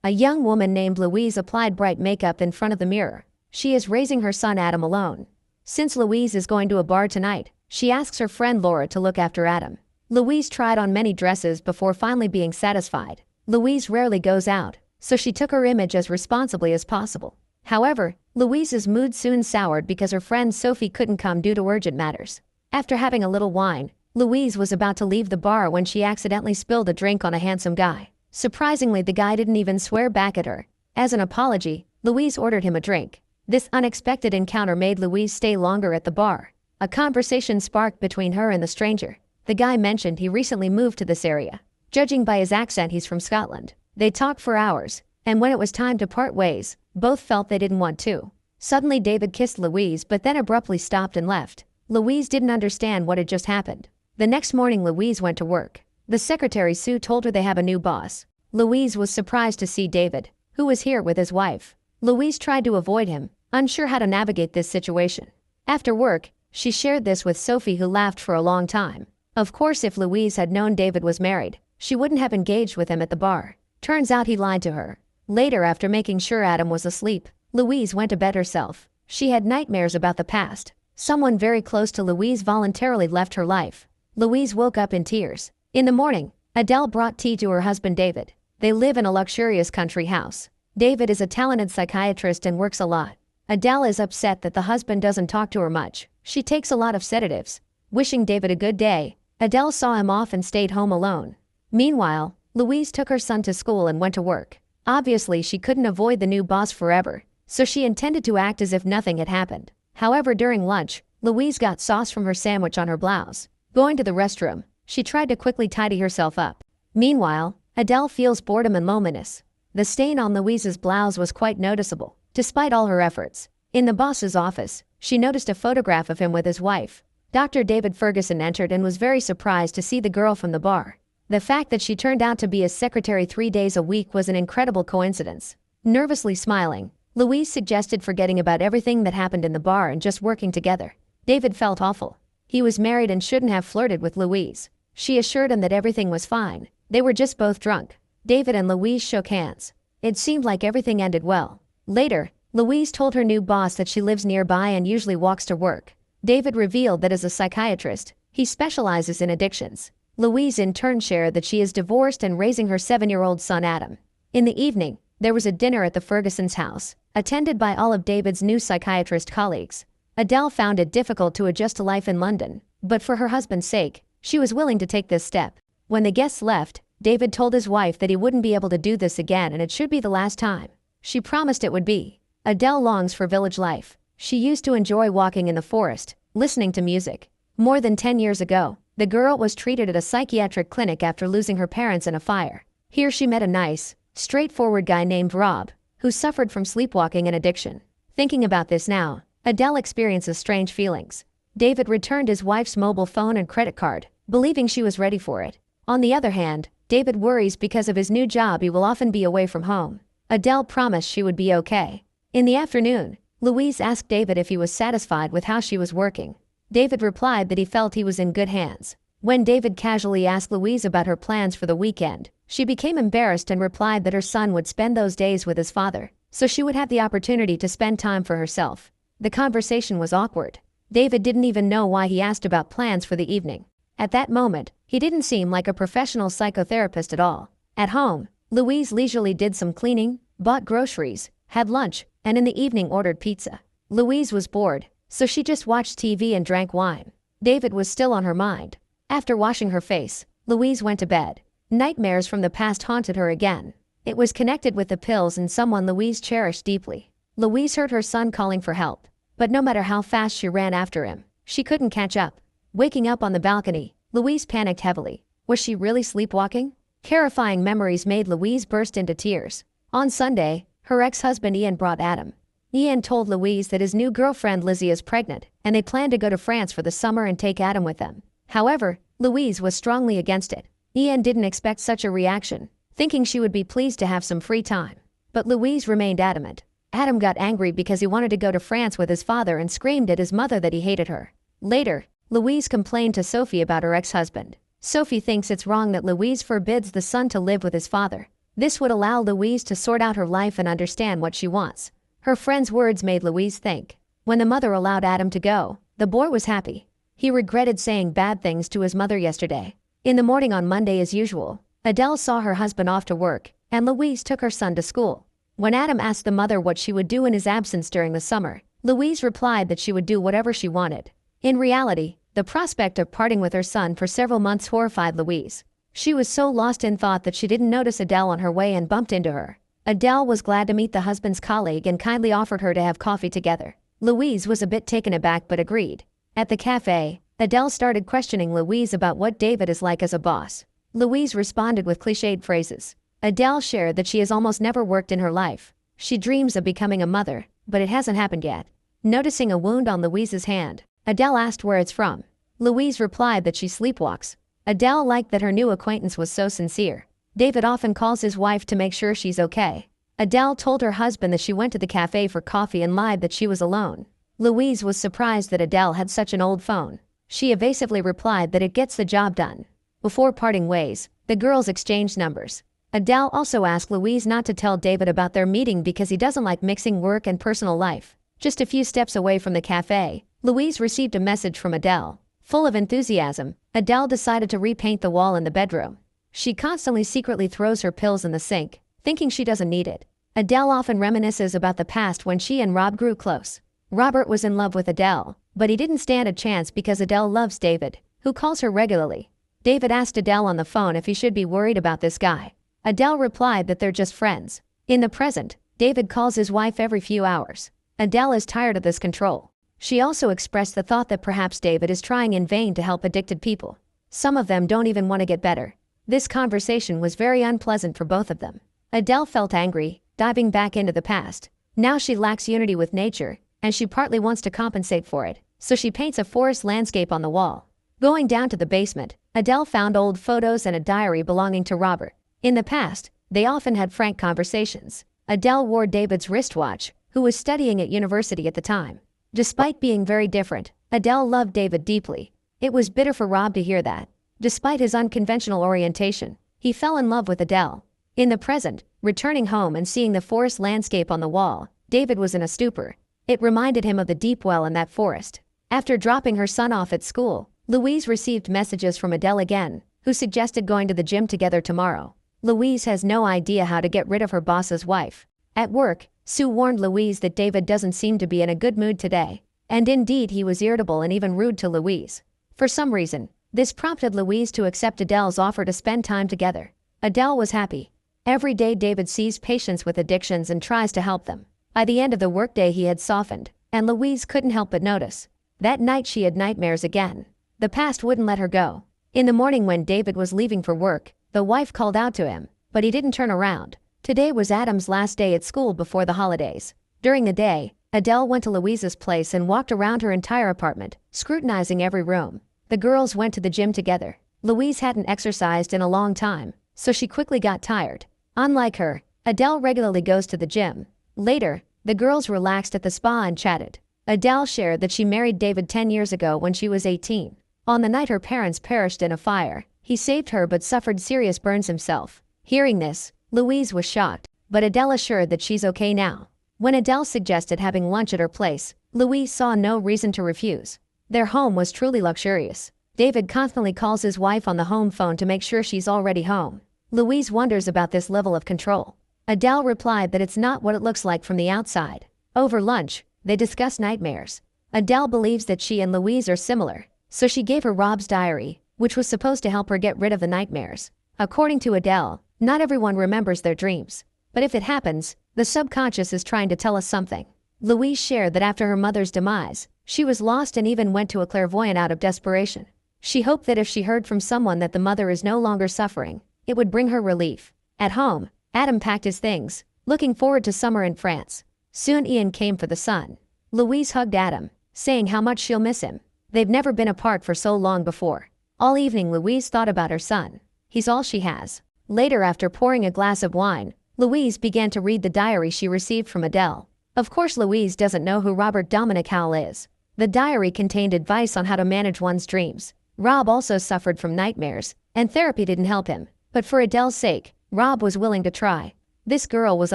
A young woman named Louise applied bright makeup in front of the mirror. She is raising her son Adam alone. Since Louise is going to a bar tonight, she asks her friend Laura to look after Adam. Louise tried on many dresses before finally being satisfied. Louise rarely goes out, so she took her image as responsibly as possible. However, Louise's mood soon soured because her friend Sophie couldn't come due to urgent matters. After having a little wine, Louise was about to leave the bar when she accidentally spilled a drink on a handsome guy. Surprisingly, the guy didn't even swear back at her. As an apology, Louise ordered him a drink. This unexpected encounter made Louise stay longer at the bar. A conversation sparked between her and the stranger. The guy mentioned he recently moved to this area. Judging by his accent, he's from Scotland. They talked for hours, and when it was time to part ways, both felt they didn't want to. Suddenly David kissed Louise but then abruptly stopped and left. Louise didn't understand what had just happened. The next morning Louise went to work. The secretary Sue told her they have a new boss. Louise was surprised to see David, who was here with his wife. Louise tried to avoid him, unsure how to navigate this situation. After work, she shared this with Sophie, who laughed for a long time. Of course, if Louise had known David was married, she wouldn't have engaged with him at the bar. Turns out he lied to her. Later, after making sure Adam was asleep, Louise went to bed herself. She had nightmares about the past. Someone very close to Louise voluntarily left her life. Louise woke up in tears. In the morning, Adele brought tea to her husband David. They live in a luxurious country house. David is a talented psychiatrist and works a lot. Adele is upset that the husband doesn't talk to her much. She takes a lot of sedatives. Wishing David a good day, Adele saw him off and stayed home alone. Meanwhile, Louise took her son to school and went to work. Obviously, she couldn't avoid the new boss forever, so she intended to act as if nothing had happened. However, during lunch, Louise got sauce from her sandwich on her blouse. Going to the restroom, she tried to quickly tidy herself up. Meanwhile, Adele feels boredom and loneliness. The stain on Louise's blouse was quite noticeable, despite all her efforts. In the boss's office, she noticed a photograph of him with his wife. Dr. David Ferguson entered and was very surprised to see the girl from the bar. The fact that she turned out to be his secretary 3 days a week was an incredible coincidence. Nervously smiling, Louise suggested forgetting about everything that happened in the bar and just working together. David felt awful. He was married and shouldn't have flirted with Louise. She assured him that everything was fine. They were just both drunk. David and Louise shook hands. It seemed like everything ended well. Later, Louise told her new boss that she lives nearby and usually walks to work. David revealed that as a psychiatrist, he specializes in addictions. Louise in turn shared that she is divorced and raising her 7-year-old son Adam. In the evening, there was a dinner at the Fergusons' house, attended by all of David's new psychiatrist colleagues. Adele found it difficult to adjust to life in London, but for her husband's sake, she was willing to take this step. When the guests left, David told his wife that he wouldn't be able to do this again and it should be the last time. She promised it would be. Adele longs for village life. She used to enjoy walking in the forest, listening to music. More than 10 years ago, the girl was treated at a psychiatric clinic after losing her parents in a fire. Here she met a nice, straightforward guy named Rob, who suffered from sleepwalking and addiction. Thinking about this now, Adele experiences strange feelings. David returned his wife's mobile phone and credit card, believing she was ready for it. On the other hand, David worries because of his new job he will often be away from home. Adele promised she would be okay. In the afternoon, Louise asked David if he was satisfied with how she was working. David replied that he felt he was in good hands. When David casually asked Louise about her plans for the weekend, she became embarrassed and replied that her son would spend those days with his father, so she would have the opportunity to spend time for herself. The conversation was awkward. David didn't even know why he asked about plans for the evening. At that moment, he didn't seem like a professional psychotherapist at all. At home, Louise leisurely did some cleaning, bought groceries, had lunch, and in the evening ordered pizza. Louise was bored, so she just watched TV and drank wine. David was still on her mind. After washing her face, Louise went to bed. Nightmares from the past haunted her again. It was connected with the pills and someone Louise cherished deeply. Louise heard her son calling for help, but no matter how fast she ran after him, she couldn't catch up. Waking up on the balcony, Louise panicked heavily. Was she really sleepwalking? Terrifying memories made Louise burst into tears. On Sunday, her ex-husband Ian brought Adam. Ian told Louise that his new girlfriend Lizzie is pregnant, and they planned to go to France for the summer and take Adam with them. However, Louise was strongly against it. Ian didn't expect such a reaction, thinking she would be pleased to have some free time. But Louise remained adamant. Adam got angry because he wanted to go to France with his father and screamed at his mother that he hated her. Later, Louise complained to Sophie about her ex-husband. Sophie thinks it's wrong that Louise forbids the son to live with his father. This would allow Louise to sort out her life and understand what she wants. Her friend's words made Louise think. When the mother allowed Adam to go, the boy was happy. He regretted saying bad things to his mother yesterday. In the morning on Monday as usual, Adele saw her husband off to work, and Louise took her son to school. When Adam asked the mother what she would do in his absence during the summer, Louise replied that she would do whatever she wanted. In reality, the prospect of parting with her son for several months horrified Louise. She was so lost in thought that she didn't notice Adele on her way and bumped into her. Adele was glad to meet the husband's colleague and kindly offered her to have coffee together. Louise was a bit taken aback but agreed. At the cafe, Adele started questioning Louise about what David is like as a boss. Louise responded with cliched phrases. Adele shared that she has almost never worked in her life. She dreams of becoming a mother, but it hasn't happened yet. Noticing a wound on Louise's hand, Adele asked where it's from. Louise replied that she sleepwalks. Adele liked that her new acquaintance was so sincere. David often calls his wife to make sure she's okay. Adele told her husband that she went to the cafe for coffee and lied that she was alone. Louise was surprised that Adele had such an old phone. She evasively replied that it gets the job done. Before parting ways, the girls exchanged numbers. Adele also asked Louise not to tell David about their meeting because he doesn't like mixing work and personal life. Just a few steps away from the cafe, Louise received a message from Adele. Full of enthusiasm, Adele decided to repaint the wall in the bedroom. She constantly secretly throws her pills in the sink, thinking she doesn't need it. Adele often reminisces about the past when she and Rob grew close. Robert was in love with Adele, but he didn't stand a chance because Adele loves David, who calls her regularly. David asked Adele on the phone if he should be worried about this guy. Adele replied that they're just friends. In the present, David calls his wife every few hours. Adele is tired of this control. She also expressed the thought that perhaps David is trying in vain to help addicted people. Some of them don't even want to get better. This conversation was very unpleasant for both of them. Adele felt angry, diving back into the past. Now she lacks unity with nature, and she partly wants to compensate for it, so she paints a forest landscape on the wall. Going down to the basement, Adele found old photos and a diary belonging to Robert. In the past, they often had frank conversations. Adele wore David's wristwatch, who was studying at university at the time. Despite being very different, Adele loved David deeply. It was bitter for Rob to hear that. Despite his unconventional orientation, he fell in love with Adele. In the present, returning home and seeing the forest landscape on the wall, David was in a stupor. It reminded him of the deep well in that forest. After dropping her son off at school, Louise received messages from Adele again, who suggested going to the gym together tomorrow. Louise has no idea how to get rid of her boss's wife. At work, Sue warned Louise that David doesn't seem to be in a good mood today. And indeed he was irritable and even rude to Louise. For some reason, this prompted Louise to accept Adele's offer to spend time together. Adele was happy. Every day David sees patients with addictions and tries to help them. By the end of the workday he had softened, and Louise couldn't help but notice. That night she had nightmares again. The past wouldn't let her go. In the morning when David was leaving for work, the wife called out to him, but he didn't turn around. Today was Adam's last day at school before the holidays. During the day, Adele went to Louise's place and walked around her entire apartment, scrutinizing every room. The girls went to the gym together. Louise hadn't exercised in a long time, so she quickly got tired. Unlike her, Adele regularly goes to the gym. Later, the girls relaxed at the spa and chatted. Adele shared that she married David 10 years ago when she was 18. On the night her parents perished in a fire, he saved her but suffered serious burns himself. Hearing this, Louise was shocked, but Adele assured that she's okay now. When Adele suggested having lunch at her place, Louise saw no reason to refuse. Their home was truly luxurious. David constantly calls his wife on the home phone to make sure she's already home. Louise wonders about this level of control. Adele replied that it's not what it looks like from the outside. Over lunch, they discussed nightmares. Adele believes that she and Louise are similar, so she gave her Rob's diary, which was supposed to help her get rid of the nightmares. According to Adele, not everyone remembers their dreams. But if it happens, the subconscious is trying to tell us something. Louise shared that after her mother's demise, she was lost and even went to a clairvoyant out of desperation. She hoped that if she heard from someone that the mother is no longer suffering, it would bring her relief. At home, Adam packed his things, looking forward to summer in France. Soon Ian came for the son. Louise hugged Adam, saying how much she'll miss him. They've never been apart for so long before. All evening Louise thought about her son. He's all she has. Later, after pouring a glass of wine, Louise began to read the diary she received from Adele. Of course Louise doesn't know who Robert Dominic Howell is. The diary contained advice on how to manage one's dreams. Rob also suffered from nightmares, and therapy didn't help him. But for Adele's sake, Rob was willing to try. This girl was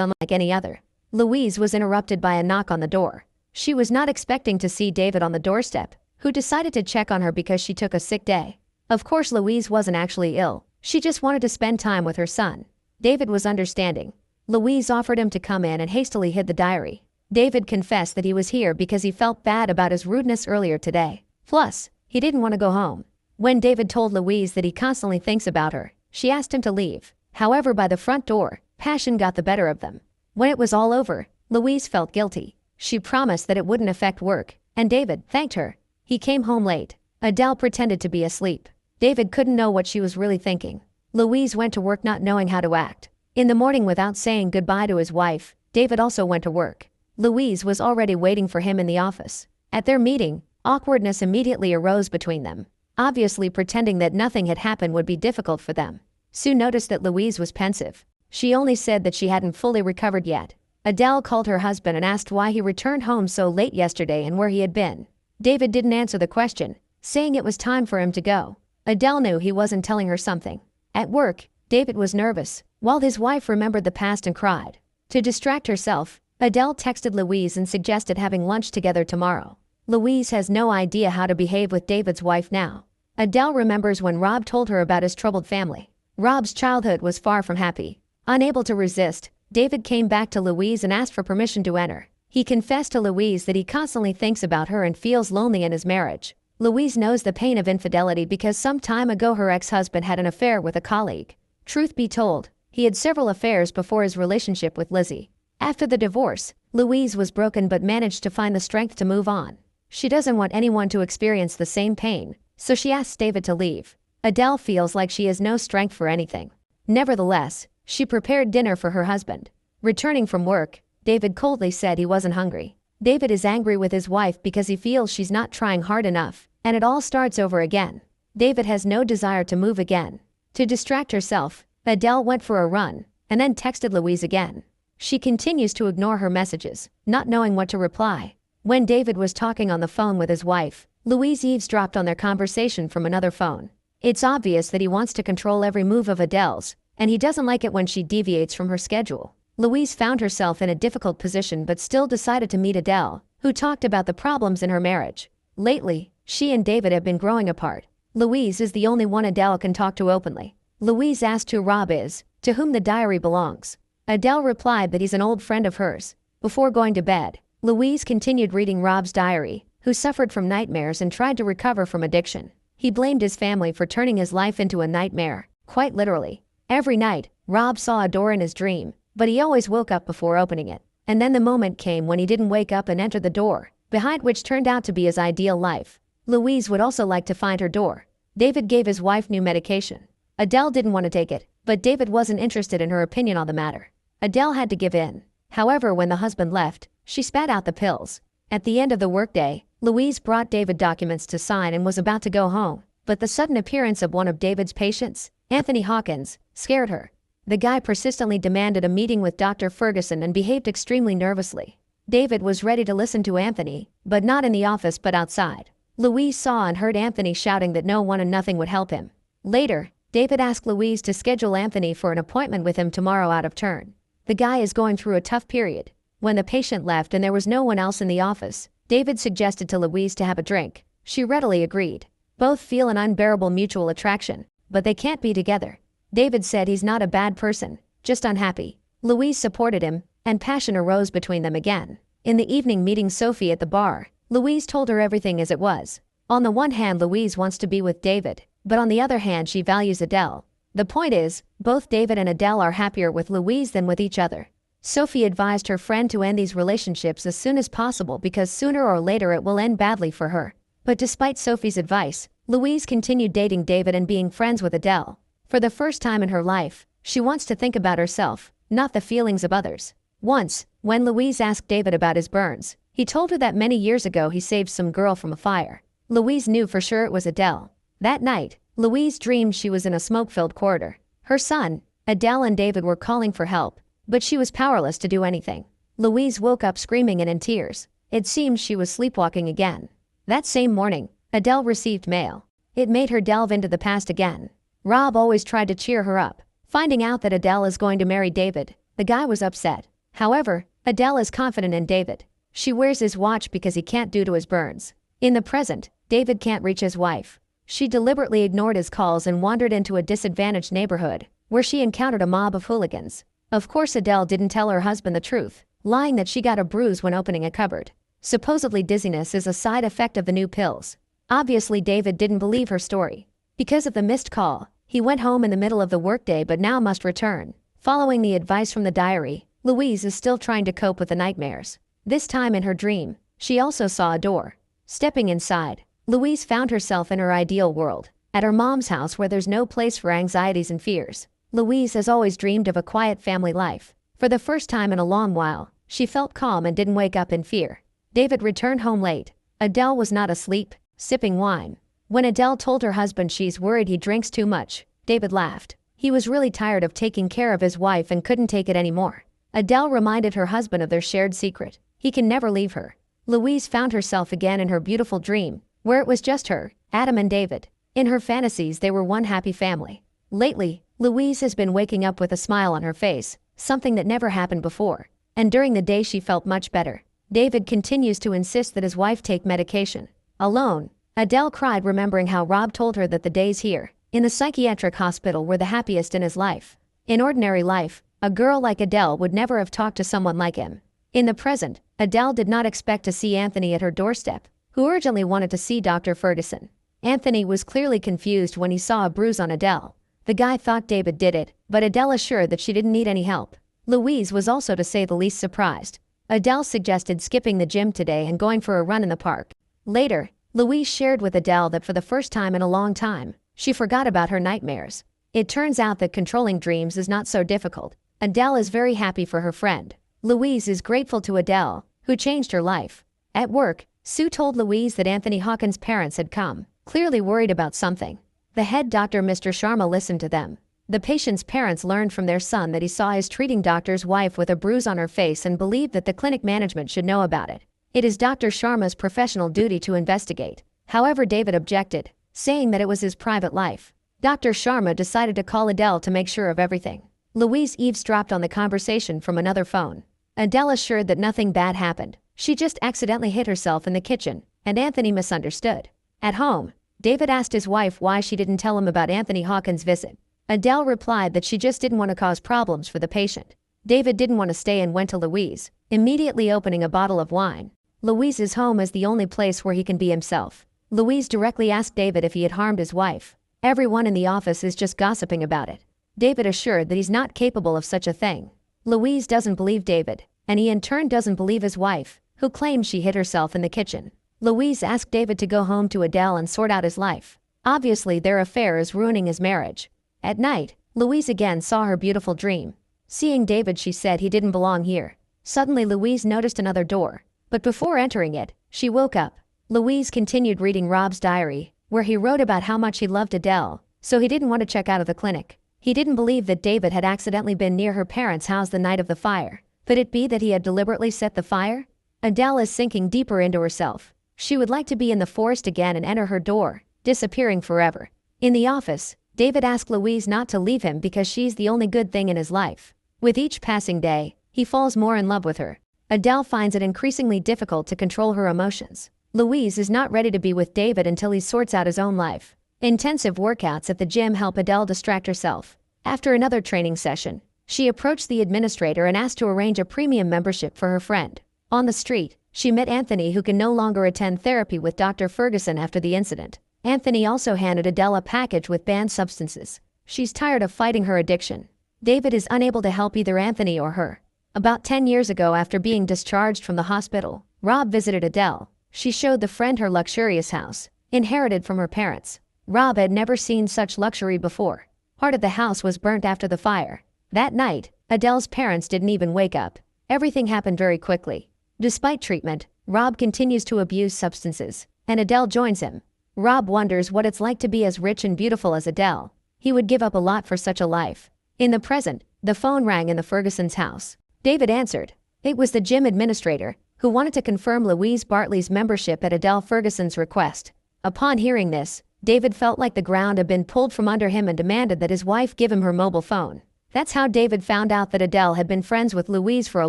unlike any other. Louise was interrupted by a knock on the door. She was not expecting to see David on the doorstep, who decided to check on her because she took a sick day. Of course, Louise wasn't actually ill. She just wanted to spend time with her son. David was understanding. Louise offered him to come in and hastily hid the diary. David confessed that he was here because he felt bad about his rudeness earlier today. Plus, he didn't want to go home. When David told Louise that he constantly thinks about her, she asked him to leave. However, by the front door, passion got the better of them. When it was all over, Louise felt guilty. She promised that it wouldn't affect work, and David thanked her. He came home late. Adele pretended to be asleep. David couldn't know what she was really thinking. Louise went to work not knowing how to act. In the morning, without saying goodbye to his wife, David also went to work. Louise was already waiting for him in the office. At their meeting, awkwardness immediately arose between them. Obviously, pretending that nothing had happened would be difficult for them. Sue noticed that Louise was pensive. She only said that she hadn't fully recovered yet. Adele called her husband and asked why he returned home so late yesterday and where he had been. David didn't answer the question, saying it was time for him to go. Adele knew he wasn't telling her something. At work, David was nervous, while his wife remembered the past and cried. To distract herself, Adele texted Louise and suggested having lunch together tomorrow. Louise has no idea how to behave with David's wife now. Adele remembers when Rob told her about his troubled family. Rob's childhood was far from happy. Unable to resist, David came back to Louise and asked for permission to enter. He confessed to Louise that he constantly thinks about her and feels lonely in his marriage. Louise knows the pain of infidelity because some time ago her ex-husband had an affair with a colleague. Truth be told, he had several affairs before his relationship with Lizzie. After the divorce, Louise was broken but managed to find the strength to move on. She doesn't want anyone to experience the same pain, so she asks David to leave. Adele feels like she has no strength for anything. Nevertheless, she prepared dinner for her husband. Returning from work, David coldly said he wasn't hungry. David is angry with his wife because he feels she's not trying hard enough, and it all starts over again. David has no desire to move again. To distract herself, Adele went for a run, and then texted Louise again. She continues to ignore her messages, not knowing what to reply. When David was talking on the phone with his wife, Louise eavesdropped on their conversation from another phone. It's obvious that he wants to control every move of Adele's, and he doesn't like it when she deviates from her schedule. Louise found herself in a difficult position but still decided to meet Adele, who talked about the problems in her marriage. Lately, she and David have been growing apart. Louise is the only one Adele can talk to openly. Louise asked who Rob is, to whom the diary belongs. Adele replied that he's an old friend of hers. Before going to bed, Louise continued reading Rob's diary, who suffered from nightmares and tried to recover from addiction. He blamed his family for turning his life into a nightmare, quite literally. Every night, Rob saw a door in his dream, but he always woke up before opening it. And then the moment came when he didn't wake up and enter the door, behind which turned out to be his ideal life. Louise would also like to find her door. David gave his wife new medication. Adele didn't want to take it, but David wasn't interested in her opinion on the matter. Adele had to give in. However, when the husband left, she spat out the pills. At the end of the workday, Louise brought David documents to sign and was about to go home, but the sudden appearance of one of David's patients, Anthony Hawkins, scared her. The guy persistently demanded a meeting with Dr. Ferguson and behaved extremely nervously. David was ready to listen to Anthony, but not in the office but outside. Louise saw and heard Anthony shouting that no one and nothing would help him. Later, David asked Louise to schedule Anthony for an appointment with him tomorrow out of turn. The guy is going through a tough period. When the patient left and there was no one else in the office, David suggested to Louise to have a drink. She readily agreed. Both feel an unbearable mutual attraction, but they can't be together. David said he's not a bad person, just unhappy. Louise supported him, and passion arose between them again. In the evening meeting Sophie at the bar, Louise told her everything as it was. On the one hand, Louise wants to be with David, but on the other hand she values Adele. The point is, both David and Adele are happier with Louise than with each other. Sophie advised her friend to end these relationships as soon as possible because sooner or later it will end badly for her. But despite Sophie's advice, Louise continued dating David and being friends with Adele. For the first time in her life, she wants to think about herself, not the feelings of others. Once, when Louise asked David about his burns, he told her that many years ago he saved some girl from a fire. Louise knew for sure it was Adele. That night, Louise dreamed she was in a smoke-filled corridor. Her son, Adele and David were calling for help, but she was powerless to do anything. Louise woke up screaming and in tears. It seemed she was sleepwalking again. That same morning, Adele received mail. It made her delve into the past again. Rob always tried to cheer her up, Finding out that Adele is going to marry David, the guy was upset. However, Adele is confident in David. She wears his watch because he can't due to his burns. In the present, David can't reach his wife. She deliberately ignored his calls and wandered into a disadvantaged neighborhood, where she encountered a mob of hooligans. Of course, Adele didn't tell her husband the truth, lying that she got a bruise when opening a cupboard. Supposedly dizziness is a side effect of the new pills. Obviously, David didn't believe her story. Because of the missed call, he went home in the middle of the workday but now must return. Following the advice from the diary, Louise is still trying to cope with the nightmares. This time in her dream, she also saw a door. Stepping inside, Louise found herself in her ideal world, at her mom's house where there's no place for anxieties and fears. Louise has always dreamed of a quiet family life. For the first time in a long while, she felt calm and didn't wake up in fear. David returned home late. Adele was not asleep, sipping wine. When Adele told her husband she's worried he drinks too much, David laughed. He was really tired of taking care of his wife and couldn't take it anymore. Adele reminded her husband of their shared secret. He can never leave her. Louise found herself again in her beautiful dream, where it was just her, Adam and David. In her fantasies they were one happy family. Lately, Louise has been waking up with a smile on her face, something that never happened before. And during the day she felt much better. David continues to insist that his wife take medication. Alone, Adele cried remembering how Rob told her that the days here, in the psychiatric hospital, were the happiest in his life. In ordinary life, a girl like Adele would never have talked to someone like him. In the present, Adele did not expect to see Anthony at her doorstep, who urgently wanted to see Dr. Ferguson. Anthony was clearly confused when he saw a bruise on Adele. The guy thought David did it, but Adele assured that she didn't need any help. Louise was also, to say the least, surprised. Adele suggested skipping the gym today and going for a run in the park. Later, Louise shared with Adele that for the first time in a long time, she forgot about her nightmares. It turns out that controlling dreams is not so difficult. Adele is very happy for her friend. Louise is grateful to Adele, who changed her life. At work, Sue told Louise that Anthony Hawkins' parents had come, clearly worried about something. The head doctor, Mr. Sharma, listened to them. The patient's parents learned from their son that he saw his treating doctor's wife with a bruise on her face and believed that the clinic management should know about it. It is Dr. Sharma's professional duty to investigate. However, David objected, saying that it was his private life. Dr. Sharma decided to call Adele to make sure of everything. Louise eavesdropped on the conversation from another phone. Adele assured that nothing bad happened. She just accidentally hit herself in the kitchen, and Anthony misunderstood. At home, David asked his wife why she didn't tell him about Anthony Hawkins' visit. Adele replied that she just didn't want to cause problems for the patient. David didn't want to stay and went to Louise, immediately opening a bottle of wine. Louise's home is the only place where he can be himself. Louise directly asked David if he had harmed his wife. Everyone in the office is just gossiping about it. David assured that he's not capable of such a thing. Louise doesn't believe David, and he in turn doesn't believe his wife, who claims she hit herself in the kitchen. Louise asked David to go home to Adele and sort out his life. Obviously, their affair is ruining his marriage. At night, Louise again saw her beautiful dream. Seeing David, she said he didn't belong here. Suddenly, Louise noticed another door, but before entering it, she woke up. Louise continued reading Rob's diary, where he wrote about how much he loved Adele, so he didn't want to check out of the clinic. He didn't believe that David had accidentally been near her parents' house the night of the fire. Could it be that he had deliberately set the fire? Adele is sinking deeper into herself. She would like to be in the forest again and enter her door, disappearing forever. In the office, David asked Louise not to leave him because she's the only good thing in his life. With each passing day, he falls more in love with her. Adele finds it increasingly difficult to control her emotions. Louise is not ready to be with David until he sorts out his own life. Intensive workouts at the gym help Adele distract herself. After another training session, she approached the administrator and asked to arrange a premium membership for her friend. On the street, she met Anthony, who can no longer attend therapy with Dr. Ferguson after the incident. Anthony also handed Adele a package with banned substances. She's tired of fighting her addiction. David is unable to help either Anthony or her. About 10 years ago, after being discharged from the hospital, Rob visited Adele. She showed the friend her luxurious house, inherited from her parents. Rob had never seen such luxury before. Part of the house was burnt after the fire. That night, Adele's parents didn't even wake up. Everything happened very quickly. Despite treatment, Rob continues to abuse substances, and Adele joins him. Rob wonders what it's like to be as rich and beautiful as Adele. He would give up a lot for such a life. In the present, the phone rang in the Fergusons' house. David answered. It was the gym administrator, who wanted to confirm Louise Bartley's membership at Adele Ferguson's request. Upon hearing this, David felt like the ground had been pulled from under him and demanded that his wife give him her mobile phone. That's how David found out that Adele had been friends with Louise for a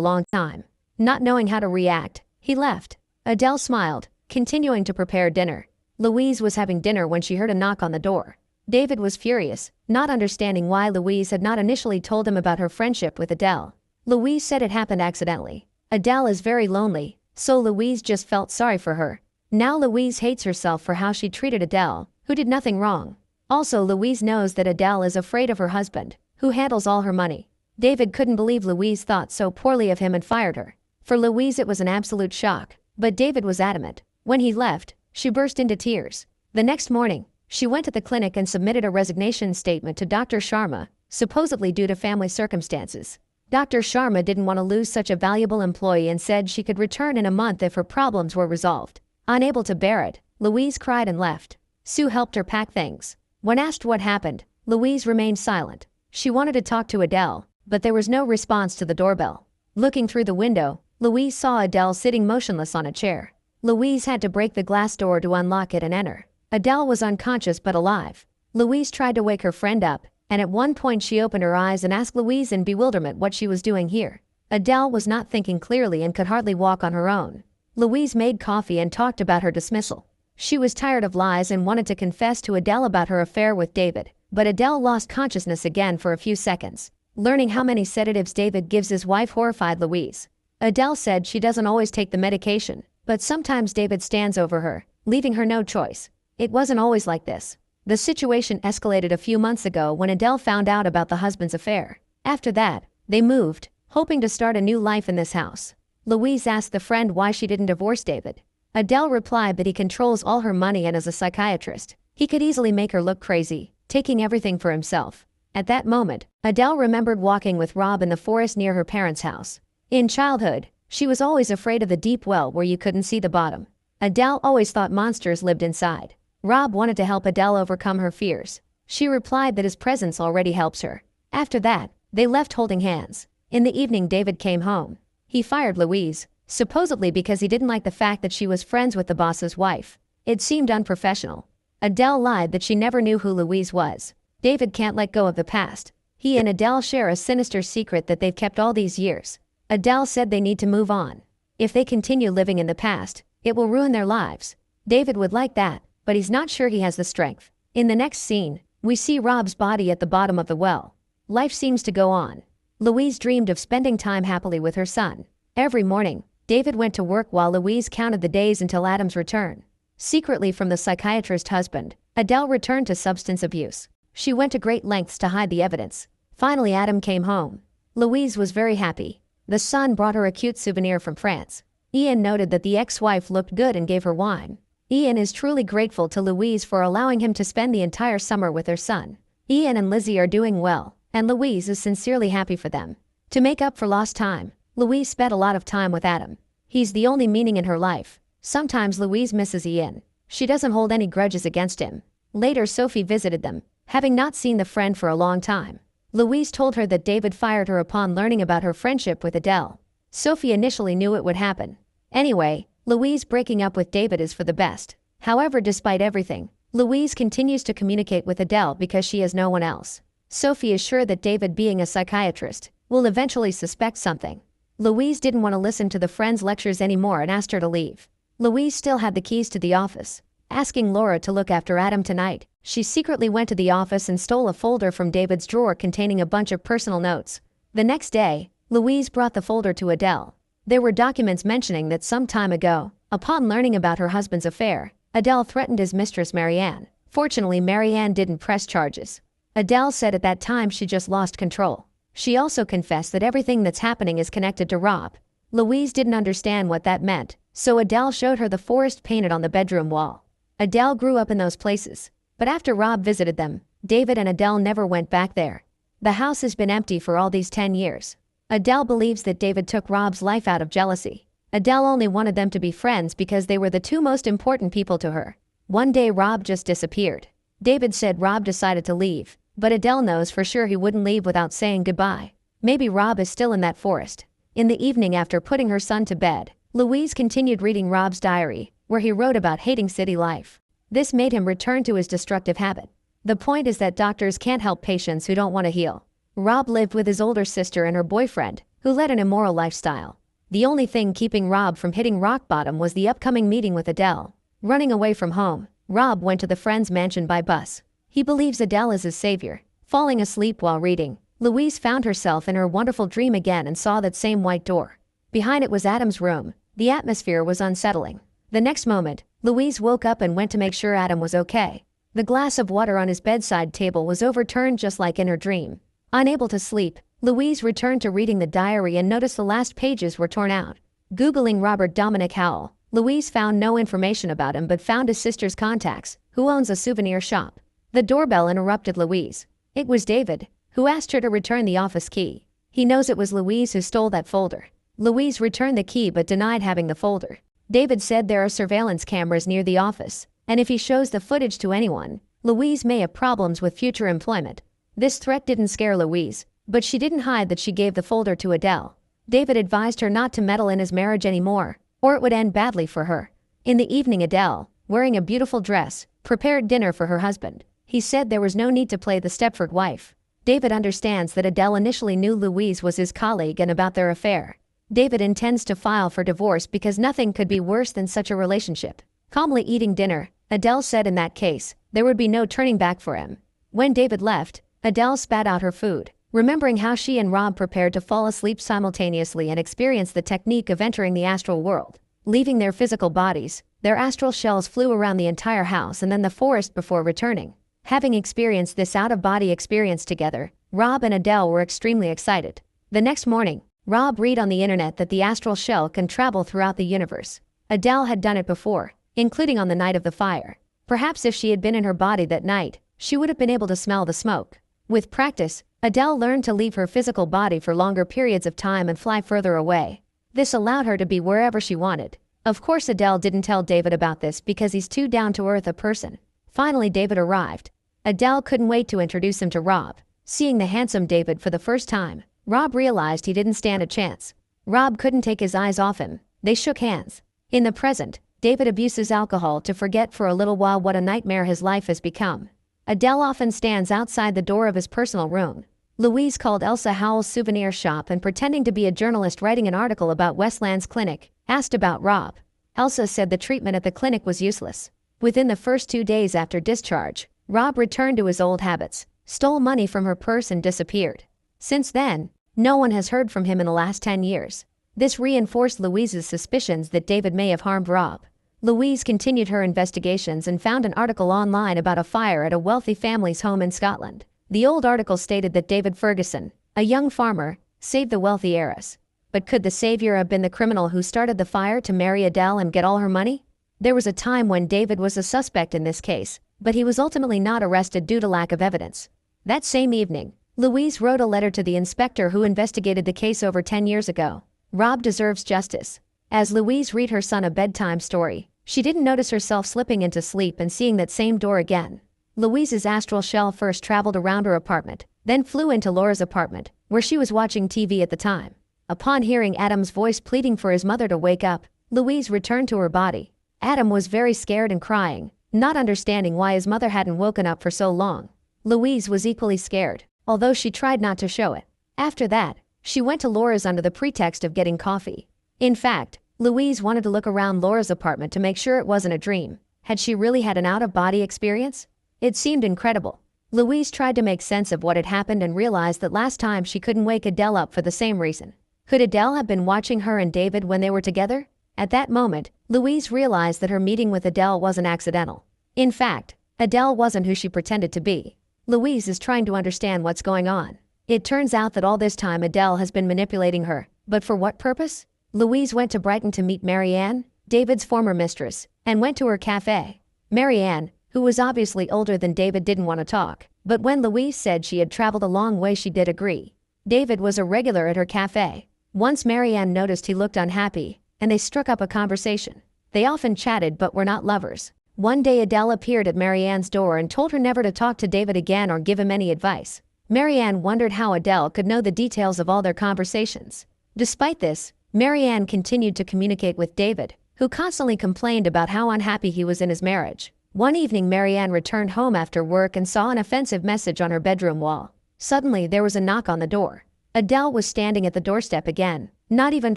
long time. Not knowing how to react, he left. Adele smiled, continuing to prepare dinner. Louise was having dinner when she heard a knock on the door. David was furious, not understanding why Louise had not initially told him about her friendship with Adele. Louise said it happened accidentally. Adele is very lonely, so Louise just felt sorry for her. Now Louise hates herself for how she treated Adele, who did nothing wrong. Also, Louise knows that Adele is afraid of her husband, who handles all her money. David couldn't believe Louise thought so poorly of him and fired her. For Louise it was an absolute shock, but David was adamant. When he left, she burst into tears. The next morning, she went to the clinic and submitted a resignation statement to Dr. Sharma, supposedly due to family circumstances. Dr. Sharma didn't want to lose such a valuable employee and said she could return in a month if her problems were resolved. Unable to bear it, Louise cried and left. Sue helped her pack things. When asked what happened, Louise remained silent. She wanted to talk to Adele, but there was no response to the doorbell. Looking through the window, Louise saw Adele sitting motionless on a chair. Louise had to break the glass door to unlock it and enter. Adele was unconscious but alive. Louise tried to wake her friend up, and at one point she opened her eyes and asked Louise in bewilderment what she was doing here. Adele was not thinking clearly and could hardly walk on her own. Louise made coffee and talked about her dismissal. She was tired of lies and wanted to confess to Adele about her affair with David, but Adele lost consciousness again for a few seconds. Learning how many sedatives David gives his wife horrified Louise. Adele said she doesn't always take the medication, but sometimes David stands over her, leaving her no choice. It wasn't always like this. The situation escalated a few months ago when Adele found out about the husband's affair. After that, they moved, hoping to start a new life in this house. Louise asked the friend why she didn't divorce David. Adele replied that he controls all her money and is a psychiatrist. He could easily make her look crazy, taking everything for himself. At that moment, Adele remembered walking with Rob in the forest near her parents' house. In childhood, she was always afraid of the deep well where you couldn't see the bottom. Adele always thought monsters lived inside. Rob wanted to help Adele overcome her fears. She replied that his presence already helps her. After that, they left holding hands. In the evening, David came home. He fired Louise, supposedly because he didn't like the fact that she was friends with the boss's wife. It seemed unprofessional. Adele lied that she never knew who Louise was. David can't let go of the past. He and Adele share a sinister secret that they've kept all these years. Adele said they need to move on. If they continue living in the past, it will ruin their lives. David would like that, but he's not sure he has the strength. In the next scene, we see Rob's body at the bottom of the well. Life seems to go on. Louise dreamed of spending time happily with her son. Every morning, David went to work while Louise counted the days until Adam's return. Secretly from the psychiatrist husband, Adele returned to substance abuse. She went to great lengths to hide the evidence. Finally, Adam came home. Louise was very happy. The son brought her a cute souvenir from France. Ian noted that the ex-wife looked good and gave her wine. Ian is truly grateful to Louise for allowing him to spend the entire summer with their son. Ian and Lizzie are doing well, and Louise is sincerely happy for them. To make up for lost time, Louise spent a lot of time with Adam. He's the only meaning in her life. Sometimes Louise misses Ian. She doesn't hold any grudges against him. Later, Sophie visited them, having not seen the friend for a long time. Louise told her that David fired her upon learning about her friendship with Adele. Sophie initially knew it would happen. Anyway, Louise breaking up with David is for the best. However, despite everything, Louise continues to communicate with Adele because she has no one else. Sophie is sure that David, being a psychiatrist, will eventually suspect something. Louise didn't want to listen to the friend's lectures anymore and asked her to leave. Louise still had the keys to the office. Asking Laura to look after Adam tonight, she secretly went to the office and stole a folder from David's drawer containing a bunch of personal notes. The next day, Louise brought the folder to Adele. There were documents mentioning that some time ago, upon learning about her husband's affair, Adele threatened his mistress Marianne. Fortunately, Marianne didn't press charges. Adele said at that time she just lost control. She also confessed that everything that's happening is connected to Rob. Louise didn't understand what that meant, so Adele showed her the forest painted on the bedroom wall. Adele grew up in those places, but after Rob visited them, David and Adele never went back there. The house has been empty for all these 10 years. Adele believes that David took Rob's life out of jealousy. Adele only wanted them to be friends because they were the two most important people to her. One day Rob just disappeared. David said Rob decided to leave, but Adele knows for sure he wouldn't leave without saying goodbye. Maybe Rob is still in that forest. In the evening after putting her son to bed, Louise continued reading Rob's diary, where he wrote about hating city life. This made him return to his destructive habit. The point is that doctors can't help patients who don't want to heal. Rob lived with his older sister and her boyfriend, who led an immoral lifestyle. The only thing keeping Rob from hitting rock bottom was the upcoming meeting with Adele. Running away from home, Rob went to the friend's mansion by bus. He believes Adele is his savior. Falling asleep while reading, Louise found herself in her wonderful dream again and saw that same white door. Behind it was Adam's room. The atmosphere was unsettling. The next moment, Louise woke up and went to make sure Adam was okay. The glass of water on his bedside table was overturned just like in her dream. Unable to sleep, Louise returned to reading the diary and noticed the last pages were torn out. Googling Robert Dominic Howell, Louise found no information about him but found his sister's contacts, who owns a souvenir shop. The doorbell interrupted Louise. It was David, who asked her to return the office key. He knows it was Louise who stole that folder. Louise returned the key but denied having the folder. David said there are surveillance cameras near the office, and if he shows the footage to anyone, Louise may have problems with future employment. This threat didn't scare Louise, but she didn't hide that she gave the folder to Adele. David advised her not to meddle in his marriage anymore, or it would end badly for her. In the evening, Adele, wearing a beautiful dress, prepared dinner for her husband. He said there was no need to play the Stepford wife. David understands that Adele initially knew Louise was his colleague and about their affair. David intends to file for divorce because nothing could be worse than such a relationship. Calmly eating dinner, Adele said in that case, there would be no turning back for him. When David left, Adele spat out her food, remembering how she and Rob prepared to fall asleep simultaneously and experience the technique of entering the astral world. Leaving their physical bodies, their astral shells flew around the entire house and then the forest before returning. Having experienced this out-of-body experience together, Rob and Adele were extremely excited. The next morning, Rob read on the internet that the astral shell can travel throughout the universe. Adele had done it before, including on the night of the fire. Perhaps if she had been in her body that night, she would have been able to smell the smoke. With practice, Adele learned to leave her physical body for longer periods of time and fly further away. This allowed her to be wherever she wanted. Of course, Adele didn't tell David about this because he's too down-to-earth a person. Finally, David arrived. Adele couldn't wait to introduce him to Rob. Seeing the handsome David for the first time, Rob realized he didn't stand a chance. Rob couldn't take his eyes off him. They shook hands. In the present, David abuses alcohol to forget for a little while what a nightmare his life has become. Adele often stands outside the door of his personal room. Louise called Elsa Howell's souvenir shop and, pretending to be a journalist writing an article about Westland's clinic, asked about Rob. Elsa said the treatment at the clinic was useless. Within the first 2 days after discharge, Rob returned to his old habits, stole money from her purse and disappeared. Since then, no one has heard from him in the last 10 years. This reinforced Louise's suspicions that David may have harmed Rob. Louise continued her investigations and found an article online about a fire at a wealthy family's home in Scotland. The old article stated that David Ferguson, a young farmer, saved the wealthy heiress. But could the savior have been the criminal who started the fire to marry Adele and get all her money? There was a time when David was a suspect in this case, but he was ultimately not arrested due to lack of evidence. That same evening, Louise wrote a letter to the inspector who investigated the case over 10 years ago. Rob deserves justice. As Louise read her son a bedtime story, she didn't notice herself slipping into sleep and seeing that same door again. Louise's astral shell first traveled around her apartment, then flew into Laura's apartment, where she was watching TV at the time. Upon hearing Adam's voice pleading for his mother to wake up, Louise returned to her body. Adam was very scared and crying, not understanding why his mother hadn't woken up for so long. Louise was equally scared, although she tried not to show it. After that, she went to Laura's under the pretext of getting coffee. In fact, Louise wanted to look around Laura's apartment to make sure it wasn't a dream. Had she really had an out-of-body experience? It seemed incredible. Louise tried to make sense of what had happened and realized that last time she couldn't wake Adele up for the same reason. Could Adele have been watching her and David when they were together? At that moment, Louise realized that her meeting with Adele wasn't accidental. In fact, Adele wasn't who she pretended to be. Louise is trying to understand what's going on. It turns out that all this time Adele has been manipulating her, but for what purpose? Louise went to Brighton to meet Marianne, David's former mistress, and went to her cafe. Marianne, who was obviously older than David, didn't want to talk, but when Louise said she had traveled a long way, she did agree. David was a regular at her cafe. Once Marianne noticed he looked unhappy, and they struck up a conversation. They often chatted but were not lovers. One day Adele appeared at Marianne's door and told her never to talk to David again or give him any advice. Marianne wondered how Adele could know the details of all their conversations. Despite this, Marianne continued to communicate with David, who constantly complained about how unhappy he was in his marriage. One evening, Marianne returned home after work and saw an offensive message on her bedroom wall. Suddenly, there was a knock on the door. Adele was standing at the doorstep again, not even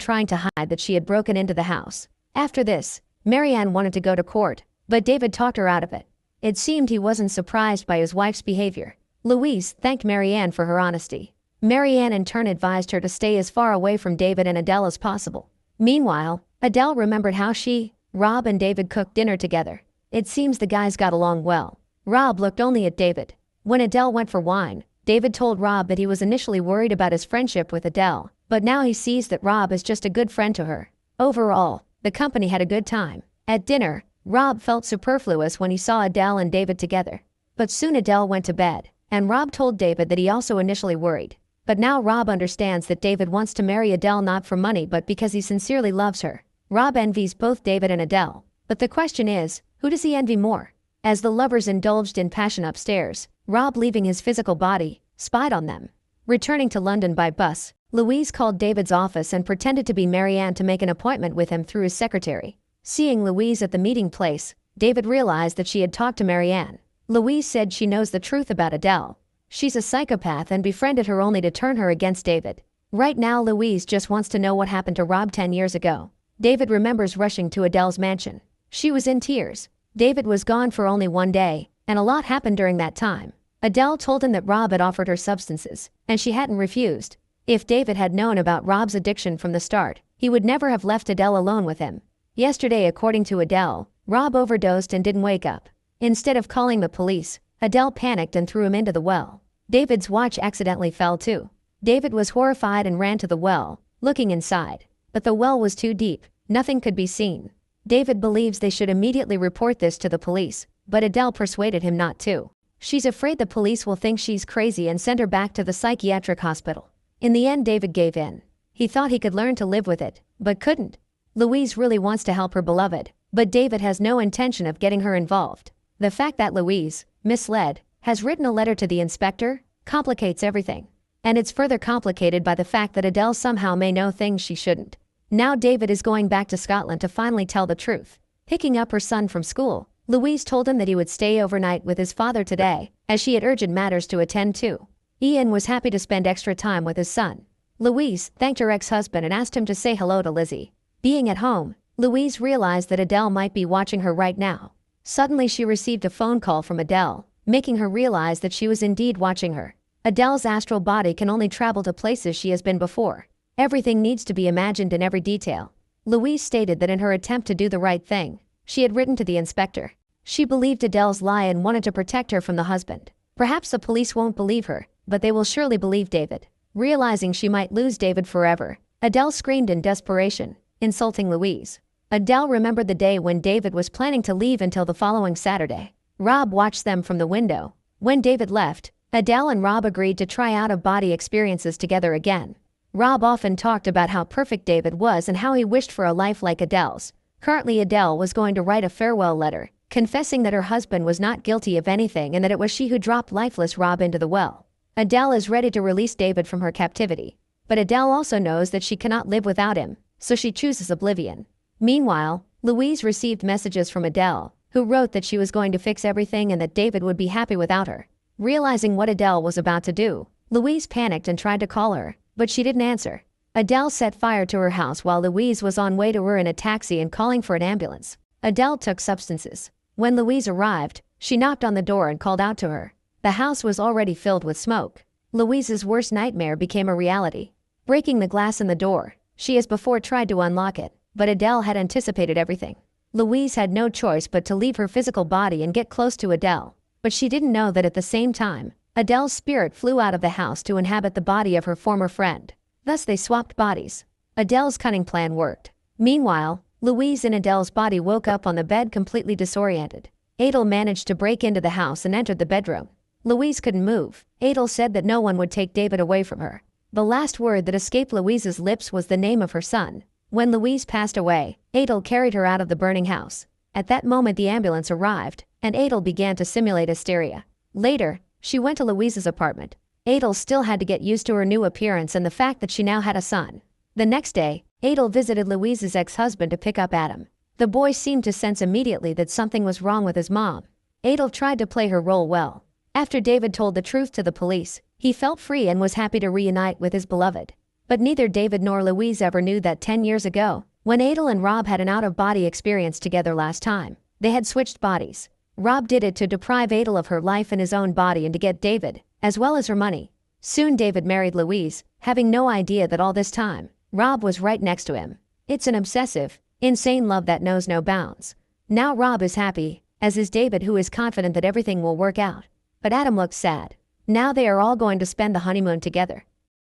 trying to hide that she had broken into the house. After this, Marianne wanted to go to court, but David talked her out of it. It seemed he wasn't surprised by his wife's behavior. Louise thanked Marianne for her honesty. Marianne in turn advised her to stay as far away from David and Adele as possible. Meanwhile, Adele remembered how she, Rob and David cooked dinner together. It seems the guys got along well. Rob looked only at David. When Adele went for wine, David told Rob that he was initially worried about his friendship with Adele, but now he sees that Rob is just a good friend to her. Overall, the company had a good time. At dinner, Rob felt superfluous when he saw Adele and David together. But soon Adele went to bed, and Rob told David that he also initially worried. But now Rob understands that David wants to marry Adele not for money but because he sincerely loves her. Rob envies both David and Adele. But the question is, who does he envy more? As the lovers indulged in passion upstairs, Rob, leaving his physical body, spied on them. Returning to London by bus, Louise called David's office and pretended to be Marianne to make an appointment with him through his secretary. Seeing Louise at the meeting place, David realized that she had talked to Marianne. Louise said she knows the truth about Adele. She's a psychopath and befriended her only to turn her against David. Right now, Louise just wants to know what happened to Rob 10 years ago. David remembers rushing to Adele's mansion. She was in tears. David was gone for only one day, and a lot happened during that time. Adele told him that Rob had offered her substances, and she hadn't refused. If David had known about Rob's addiction from the start, he would never have left Adele alone with him. Yesterday, according to Adele, Rob overdosed and didn't wake up. Instead of calling the police, Adele panicked and threw him into the well. David's watch accidentally fell too. David was horrified and ran to the well, looking inside. But the well was too deep, nothing could be seen. David believes they should immediately report this to the police, but Adele persuaded him not to. She's afraid the police will think she's crazy and send her back to the psychiatric hospital. In the end, David gave in. He thought he could learn to live with it, but couldn't. Louise really wants to help her beloved, but David has no intention of getting her involved. The fact that Louise, misled, has written a letter to the inspector, complicates everything. And it's further complicated by the fact that Adele somehow may know things she shouldn't. Now David is going back to Scotland to finally tell the truth. Picking up her son from school, Louise told him that he would stay overnight with his father today, as she had urgent matters to attend to. Ian was happy to spend extra time with his son. Louise thanked her ex-husband and asked him to say hello to Lizzie. Being at home, Louise realized that Adele might be watching her right now. Suddenly she received a phone call from Adele, making her realize that she was indeed watching her. Adele's astral body can only travel to places she has been before. Everything needs to be imagined in every detail. Louise stated that in her attempt to do the right thing, she had written to the inspector. She believed Adele's lie and wanted to protect her from the husband. Perhaps the police won't believe her, but they will surely believe David. Realizing she might lose David forever, Adele screamed in desperation, insulting Louise. Adele remembered the day when David was planning to leave until the following Saturday. Rob watched them from the window. When David left, Adele and Rob agreed to try out-of-body experiences together again. Rob often talked about how perfect David was and how he wished for a life like Adele's. Currently, Adele was going to write a farewell letter, confessing that her husband was not guilty of anything and that it was she who dropped lifeless Rob into the well. Adele is ready to release David from her captivity. But Adele also knows that she cannot live without him, so she chooses oblivion. Meanwhile, Louise received messages from Adele, who wrote that she was going to fix everything and that David would be happy without her. Realizing what Adele was about to do, Louise panicked and tried to call her, but she didn't answer. Adele set fire to her house while Louise was on way to her in a taxi and calling for an ambulance. Adele took substances. When Louise arrived, she knocked on the door and called out to her. The house was already filled with smoke. Louise's worst nightmare became a reality. Breaking the glass in the door, she as before tried to unlock it, but Adele had anticipated everything. Louise had no choice but to leave her physical body and get close to Adele. But she didn't know that at the same time, Adele's spirit flew out of the house to inhabit the body of her former friend. Thus they swapped bodies. Adele's cunning plan worked. Meanwhile, Louise in Adele's body woke up on the bed completely disoriented. Adele managed to break into the house and entered the bedroom. Louise couldn't move. Adele said that no one would take David away from her. The last word that escaped Louise's lips was the name of her son. When Louise passed away, Adele carried her out of the burning house. At that moment the ambulance arrived, and Adele began to simulate hysteria. Later, she went to Louise's apartment. Adele still had to get used to her new appearance and the fact that she now had a son. The next day, Adele visited Louise's ex-husband to pick up Adam. The boy seemed to sense immediately that something was wrong with his mom. Adele tried to play her role well. After David told the truth to the police, he felt free and was happy to reunite with his beloved. But neither David nor Louise ever knew that 10 years ago, when Adele and Rob had an out-of-body experience together last time, they had switched bodies. Rob did it to deprive Adele of her life in his own body and to get David, as well as her money. Soon David married Louise, having no idea that all this time, Rob was right next to him. It's an obsessive, insane love that knows no bounds. Now Rob is happy, as is David, who is confident that everything will work out. But Adam looks sad. Now they are all going to spend the honeymoon together.